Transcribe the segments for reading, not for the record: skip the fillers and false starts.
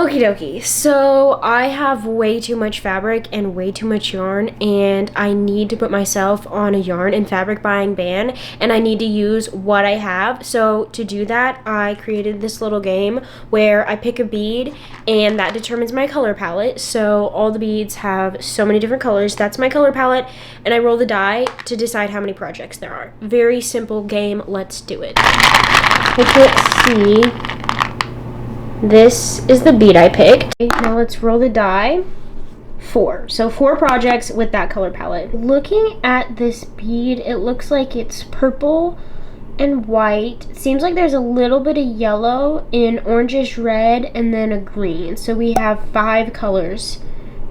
Okie dokie, so I have way too much fabric and way too much yarn, and I need to put myself on a yarn and fabric buying ban, and I need to use what I have. So to do that, I created this little game where I pick a bead and that determines my color palette. So all the beads have so many different colors. That's my color palette, and I roll the die to decide how many projects there are. Very simple game. Let's do it. Let's see. This is the bead I picked. Now let's roll the die. 4. So 4 projects with that color palette. Looking at this bead, it looks like it's purple and white. It seems like there's a little bit of yellow, an orangish red, and then a green. So we have 5 colors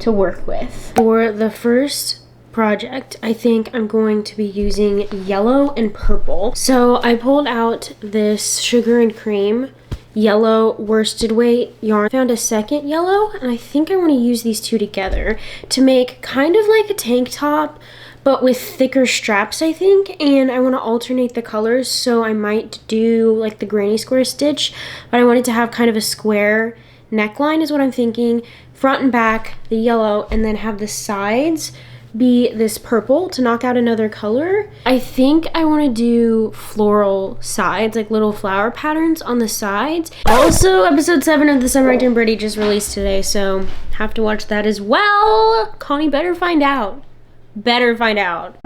to work with. For the first project, I think I'm going to be using yellow and purple. So I pulled out this sugar and cream yellow worsted weight yarn. I found a second yellow, and I think I want to use these two together to make kind of like a tank top, but with thicker straps, I think. And I want to alternate the colors, so I might do like the granny square stitch, but I wanted to have kind of a square neckline is what I'm thinking. Front and back, the yellow, and then have the sides be this purple to knock out another color. I think I want to do floral sides, like little flower patterns on the sides. Also, episode 7 of the Summer I Turned Pretty just released today, so have to watch that as well. Connie better find out. Better find out.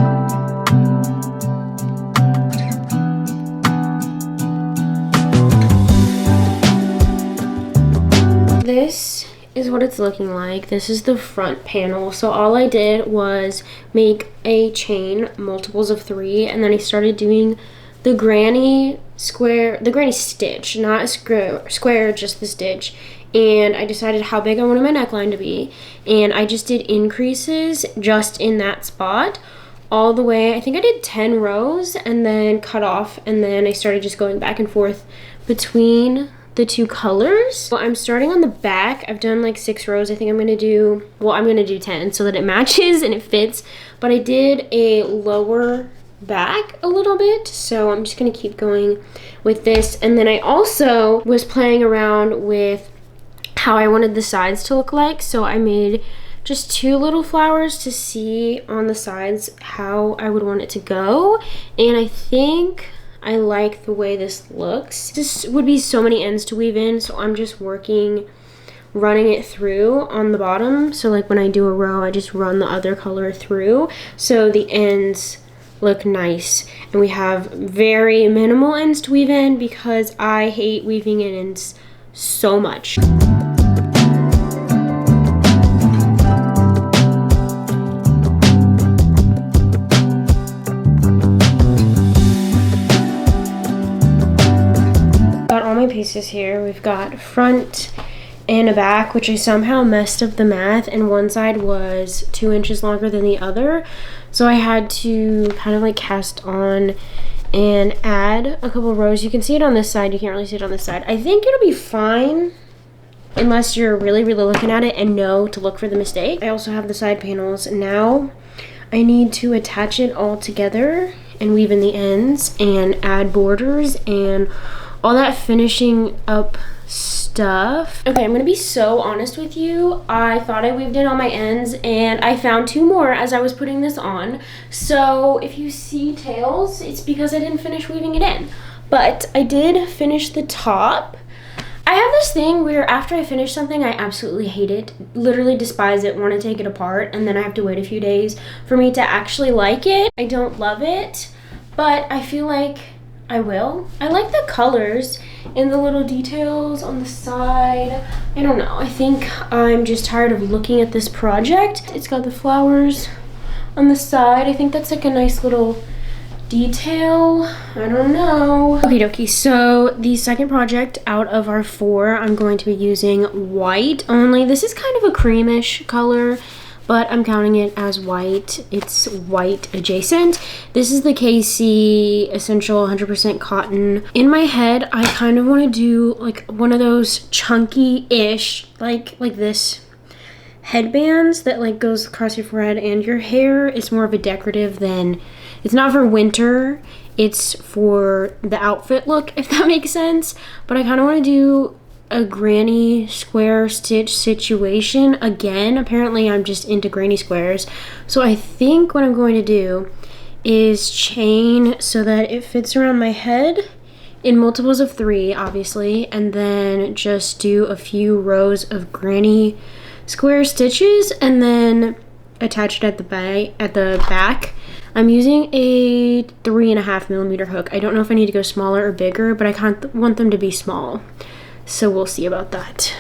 This is what it's looking like. This is the front panel. So all I did was make a chain, multiples of 3, and then I started doing the granny stitch, not a square, just the stitch. And I decided how big I wanted my neckline to be, and I just did increases just in that spot all the way. I think I did 10 rows and then cut off, and then I started just going back and forth between the 2 colors. So I'm starting on the back. I've done like 6 rows. I think I'm gonna do 10 so that it matches and it fits. But I did a lower back a little bit, so I'm just gonna keep going with this. And then I also was playing around with how I wanted the sides to look like. So I made just 2 little flowers to see on the sides how I would want it to go. And I think I like the way this looks. This would be so many ends to weave in, so I'm just running it through on the bottom. So like when I do a row, I just run the other color through so the ends look nice. And we have very minimal ends to weave in because I hate weaving in ends so much. My pieces here. We've got front and a back, which I somehow messed up the math, and one side was 2 inches longer than the other, so I had to kind of like cast on and add a couple rows. You can see it on this side, you can't really see it on this side. I think it'll be fine unless you're really looking at it and know to look for the mistake. I also have the side panels. Now I need to attach it all together and weave in the ends and add borders and all that finishing up stuff. Okay, I'm gonna be so honest with you. I thought I weaved in all my ends, and I found 2 more as I was putting this on. So if you see tails, it's because I didn't finish weaving it in. But I did finish the top. I have this thing where after I finish something, I absolutely hate it, literally despise it, want to take it apart, and then I have to wait a few days for me to actually like it. I don't love it, but I feel like I will. I like the colors and the little details on the side. I don't know. I think I'm just tired of looking at this project. It's got the flowers on the side. I think that's like a nice little detail. I don't know. Okie dokie. So the second project out of our 4, I'm going to be using white only. This is kind of a creamish color, but I'm counting it as white. It's white adjacent. This is the KC Essential 100% cotton. In my head, I kind of want to do like one of those chunky-ish, like this headbands that like goes across your forehead and your hair. It's more of a decorative than, it's not for winter, it's for the outfit look, if that makes sense. But I kind of want to do a granny square stitch situation again. Apparently I'm just into granny squares. So I think what I'm going to do is chain so that it fits around my head in multiples of 3, obviously, and then just do a few rows of granny square stitches and then attach it at the back. I'm using a 3.5mm hook. I don't know if I need to go smaller or bigger, but I kind of want them to be small. So we'll see about that.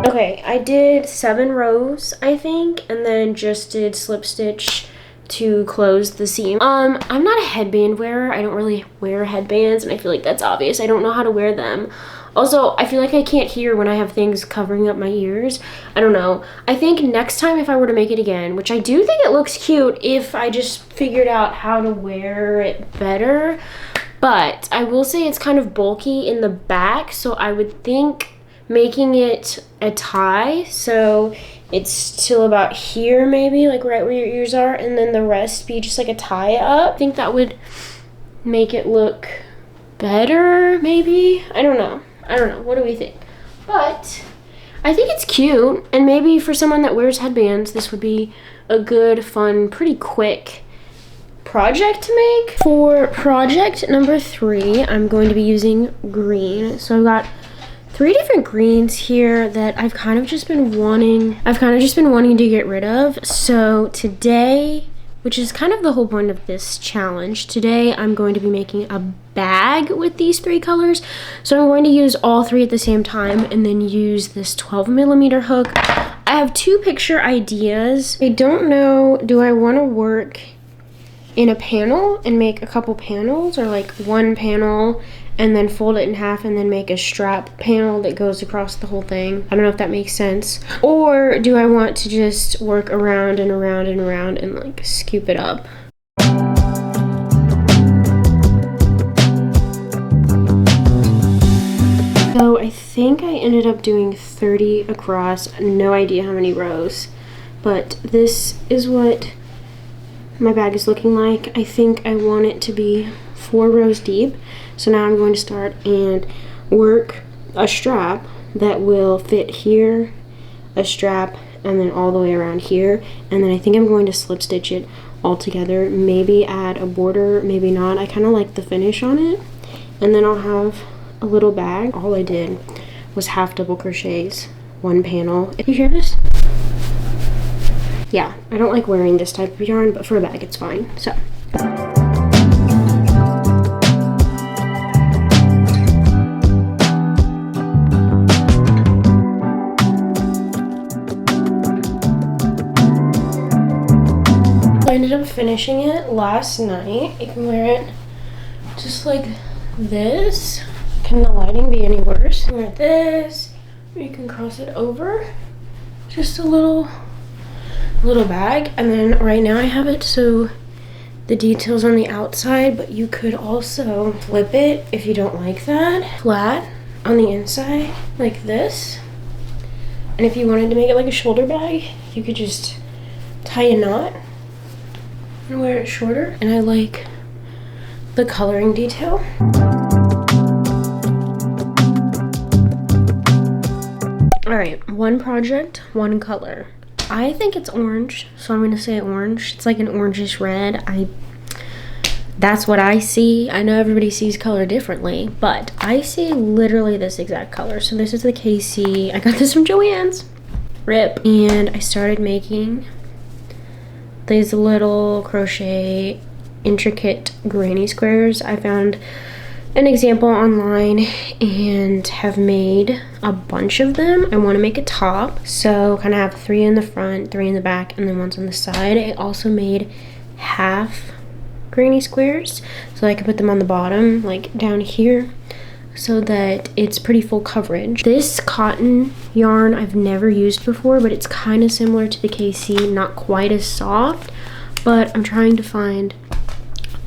Okay, I did 7 rows, I think, and then just did slip stitch to close the seam. I'm not a headband wearer. I don't really wear headbands, and I feel like that's obvious. I don't know how to wear them. Also, I feel like I can't hear when I have things covering up my ears. I don't know. I think next time if I were to make it again, which I do think it looks cute if I just figured out how to wear it better, but I will say it's kind of bulky in the back, so I would think making it a tie, so it's till about here maybe, like right where your ears are, and then the rest be just like a tie up. I think that would make it look better, maybe. I don't know. What do we think? But I think it's cute, and maybe for someone that wears headbands, this would be a good, fun, pretty quick project to make. For project number 3, I'm going to be using green. So I've got 3 different greens here that I've kind of just been wanting to get rid of. So today, which is kind of the whole point of this challenge, today I'm going to be making a bag with these 3 colors. So I'm going to use all 3 at the same time and then use this 12mm hook. I have 2 picture ideas. I don't know, do I want to work in a panel and make a couple panels, or like one panel and then fold it in half and then make a strap panel that goes across the whole thing? I don't know if that makes sense. Or do I want to just work around and around and around and like scoop it up? So I think I ended up doing 30 across, no idea how many rows, but this is what my bag is looking like. I think I want it to be 4 rows deep. So now I'm going to start and work a strap that will fit here, a strap, and then all the way around here. And then I think I'm going to slip stitch it all together, maybe add a border, maybe not. I kind of like the finish on it. And then I'll have a little bag. All I did was half double crochets, 1 panel. You hear this? Yeah, I don't like wearing this type of yarn, but for a bag it's fine. So I ended up finishing it last night. You can wear it just like this. Can the lighting be any worse? You can wear this, or you can cross it over. Just a little bag. And then right now I have it so the details on the outside, but you could also flip it if you don't like that. Flat on the inside like this. And if you wanted to make it like a shoulder bag, you could just tie a knot and wear it shorter. And I like the coloring detail. All right, 1 project, 1 color. I think it's orange, so I'm gonna say orange. It's like an orangish red. That's what I see. I know everybody sees color differently, but I see literally this exact color. So this is the KC. I got this from Joann's. Rip. And I started making these little crochet intricate granny squares. I found an example online and have made a bunch of them. I want to make a top, so kind of have 3 in the front, 3 in the back, and then one's on the side. I also made half granny squares so I could put them on the bottom, like down here, so that it's pretty full coverage. This cotton yarn I've never used before, but it's kind of similar to the KC, not quite as soft, but I'm trying to find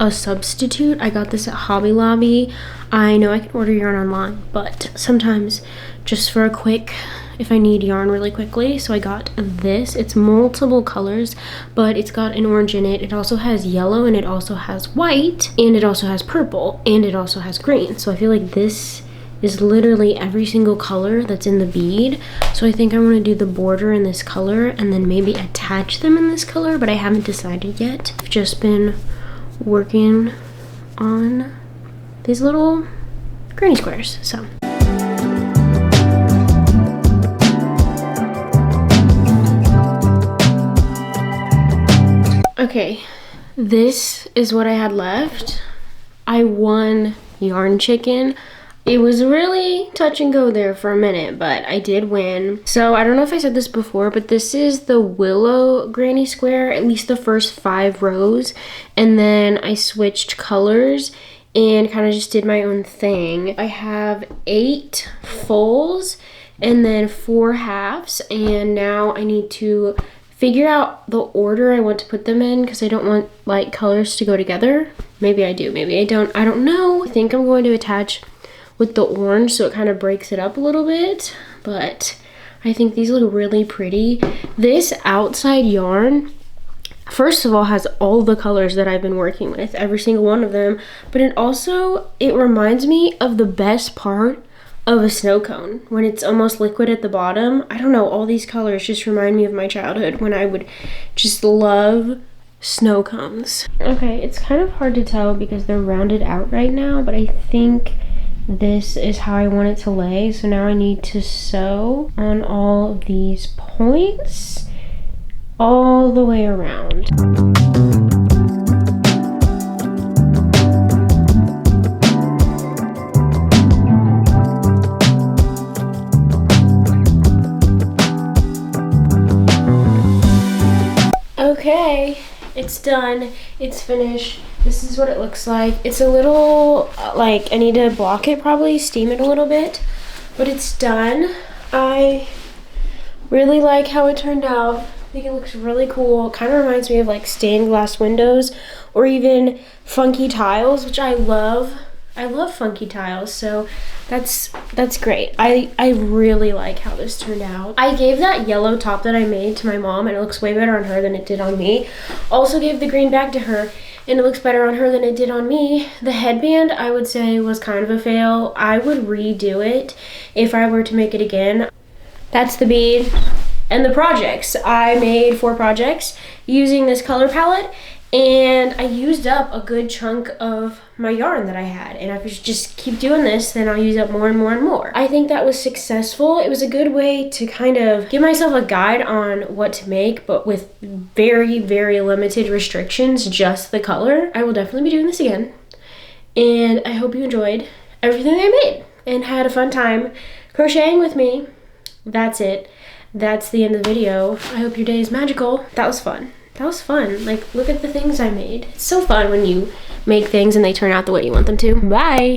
a substitute. I got this at Hobby Lobby. I know I can order yarn online, but sometimes just for a quick, if I need yarn really quickly. So I got this. It's multiple colors, but it's got an orange in it. It also has yellow, and it also has white, and it also has purple, and it also has green. So I feel like this is literally every single color that's in the bead. So I think I want to do the border in this color and then maybe attach them in this color, but I haven't decided yet. I've just been working on these little granny squares, so. Okay, this is what I had left. I won Yarn Chicken. It was really touch and go there for a minute, but I did win. So I don't know if I said this before, but this is the Willow Granny Square, at least the first 5 rows. And then I switched colors and kind of just did my own thing. I have 8 fulls and then 4 halves, and now I need to figure out the order I want to put them in because I don't want like colors to go together. Maybe I do, maybe I don't know. I think I'm going to attach with the orange so it kind of breaks it up a little bit, but I think these look really pretty. This outside yarn, first of all, has all the colors that I've been working with, every single one of them, but it reminds me of the best part of a snow cone when it's almost liquid at the bottom. I don't know, all these colors just remind me of my childhood when I would just love snow cones. Okay, it's kind of hard to tell because they're rounded out right now, but I think this is how I want it to lay. So now I need to sew on all of these points all the way around. Okay, it's done. It's finished. This is what it looks like. It's a little, like, I need to block it probably, steam it a little bit, but it's done. I really like how it turned out. I think it looks really cool. It kind of reminds me of like stained glass windows or even funky tiles, which I love. I love funky tiles, so that's great. I really like how this turned out. I gave that yellow top that I made to my mom, and it looks way better on her than it did on me. Also gave the green back to her, and it looks better on her than it did on me. The headband, I would say, was kind of a fail. I would redo it if I were to make it again. That's the bead. And the projects. I made 4 projects using this color palette, and I used up a good chunk of my yarn that I had. And if I just keep doing this, then I'll use up more and more and more. I think that was successful. It was a good way to kind of give myself a guide on what to make, but with very, very limited restrictions, just the color. I will definitely be doing this again. And I hope you enjoyed everything I made and had a fun time crocheting with me. That's it. That's the end of the video. I hope your day is magical. That was fun. That was fun. Like, look at the things I made. It's so fun when you make things and they turn out the way you want them to. Bye.